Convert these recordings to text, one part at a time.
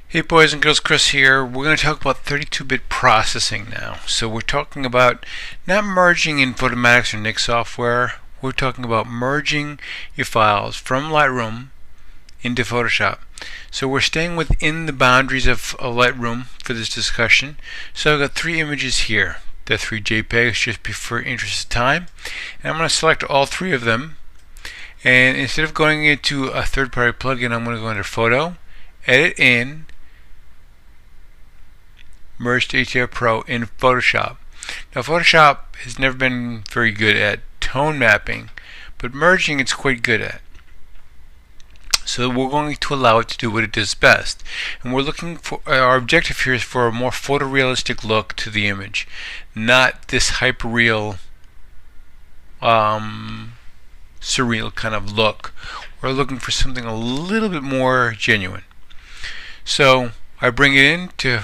Hey boys and girls, Chris here. We're going to talk about 32-bit processing now. So we're talking about not merging in Photomatix or Nik software. We're talking about merging your files from Lightroom into Photoshop. So we're staying within the boundaries of Lightroom for this discussion. So I've got three images here. They're three JPEGs just for interest of time. And I'm going to select all three of them. And instead of going into a third-party plugin, I'm going to go under Photo, Edit In, Merge to ATR Pro in Photoshop. Now Photoshop has never been very good at tone mapping, but merging it's quite good at. So we're going to allow it to do what it does best. And we're looking for, our objective here is for a more photorealistic look to the image, not this hyperreal, surreal kind of look. We're looking for something a little bit more genuine. So I bring it in to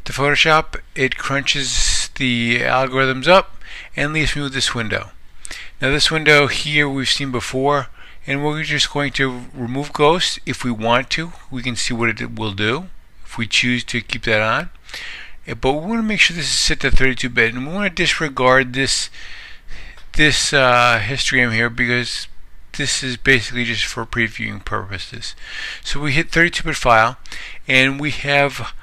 Photoshop, it crunches the algorithms up and leaves me with this window. Now this window here we've seen before, and we're just going to remove ghost if we want to. We can see what it will do if we choose to keep that on. But we want to make sure this is set to 32-bit, and we want to disregard this histogram here because this is basically just for previewing purposes. So we hit 32-bit file, and we have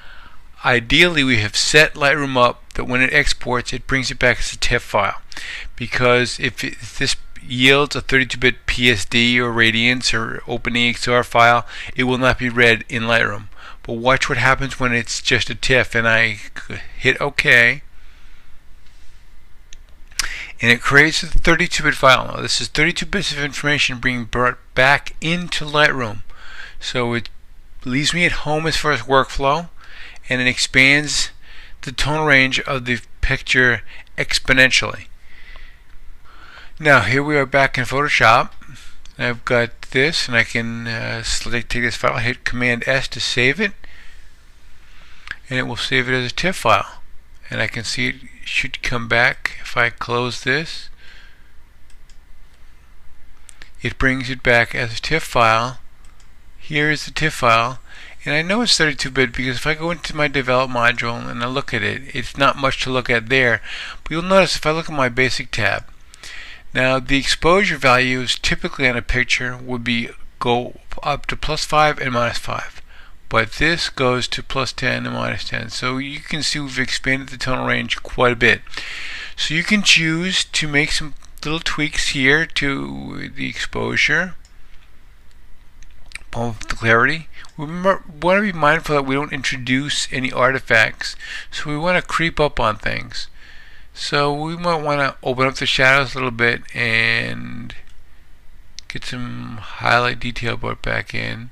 ideally we have set Lightroom up that when it exports it brings it back as a TIFF file, because if this yields a 32-bit PSD or Radiance or OpenEXR file, it will not be read in Lightroom. But watch what happens when it's just a TIFF, and I hit OK, and it creates a 32-bit file. Now this is 32 bits of information being brought back into Lightroom, so it leaves me at home as far as workflow, and it expands the tone range of the picture exponentially. Now here we are back in Photoshop. I've got this, and I can take this file, hit Command S to save it, and it will save it as a TIFF file. And I can see it should come back if I close this. It brings it back as a TIFF file. Here is the TIFF file. And I know it's 32-bit because if I go into my develop module and I look at it, it's not much to look at there. But you'll notice if I look at my basic tab, now the exposure values typically on a picture would be go up to +5 and -5. But this goes to +10 and -10. So you can see we've expanded the tonal range quite a bit. So you can choose to make some little tweaks here to the exposure, of the clarity. We want to be mindful that we don't introduce any artifacts, so we want to creep up on things. So we might want to open up the shadows a little bit and get some highlight detail brought back in,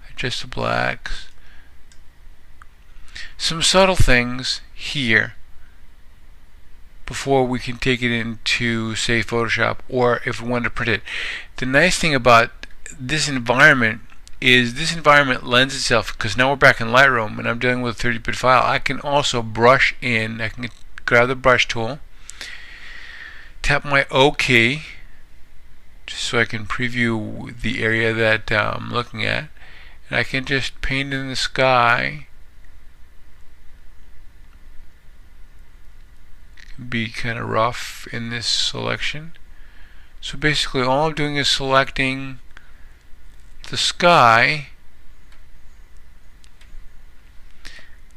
adjust the blacks, some subtle things here before we can take it into, say, Photoshop, or if we want to print it. The nice thing about this environment is this environment lends itself, because now we're back in Lightroom and I'm dealing with a 30-bit file. I can also brush in. I can grab the brush tool, tap my O key just so I can preview the area that I'm looking at, and I can just paint in the sky. It can be kind of rough in this selection. So basically all I'm doing is selecting the sky,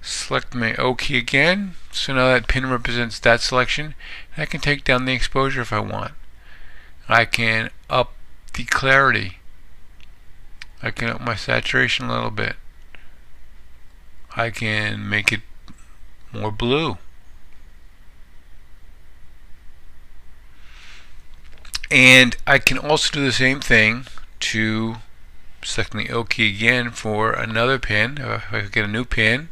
select my O key again, so now that pin represents that selection, and I can take down the exposure if I want. I can up the clarity, I can up my saturation a little bit, I can make it more blue, and I can also do the same thing to selecting the O key again for another pin. If I get a new pin,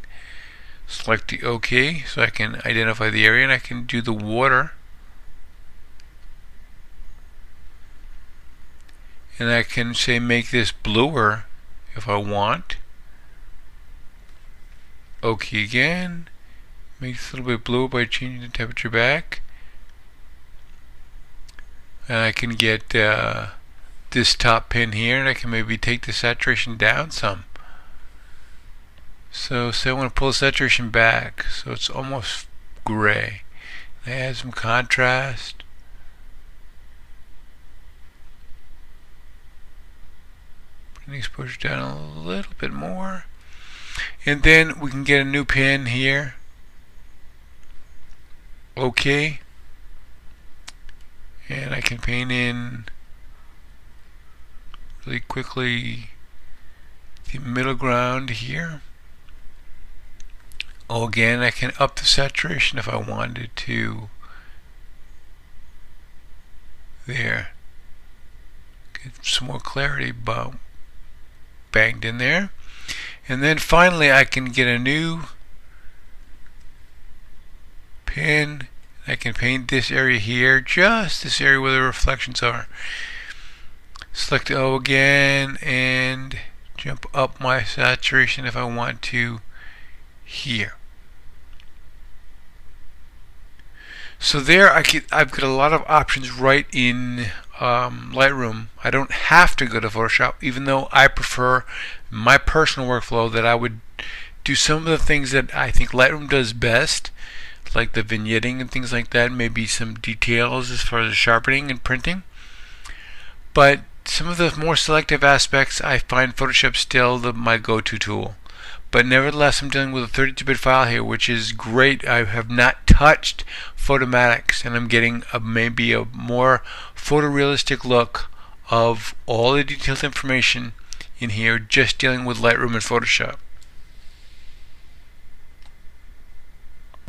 select the O key so I can identify the area, and I can do the water, and I can say make this bluer if I want. O key again, make this a little bit bluer by changing the temperature back, and I can get this top pin here, and I can maybe take the saturation down some. So say I want to pull the saturation back so it's almost gray. I add some contrast. Bring the exposure down a little bit more. And then we can get a new pen here. Okay. And I can paint in really quickly the middle ground here. Oh, again, I can up the saturation if I wanted to. There. Get some more clarity banged in there. And then finally I can get a new pen. I can paint this area here, just this area where the reflections are. Select O again and jump up my saturation if I want to here. So there I've got a lot of options right in Lightroom. I don't have to go to Photoshop, even though I prefer my personal workflow that I would do some of the things that I think Lightroom does best, like the vignetting and things like that, maybe some details as far as sharpening and printing. But some of the more selective aspects, I find Photoshop still my go-to tool. But nevertheless, I'm dealing with a 32-bit file here, which is great. I have not touched Photomatix, and I'm getting maybe a more photorealistic look of all the detailed information in here, just dealing with Lightroom and Photoshop.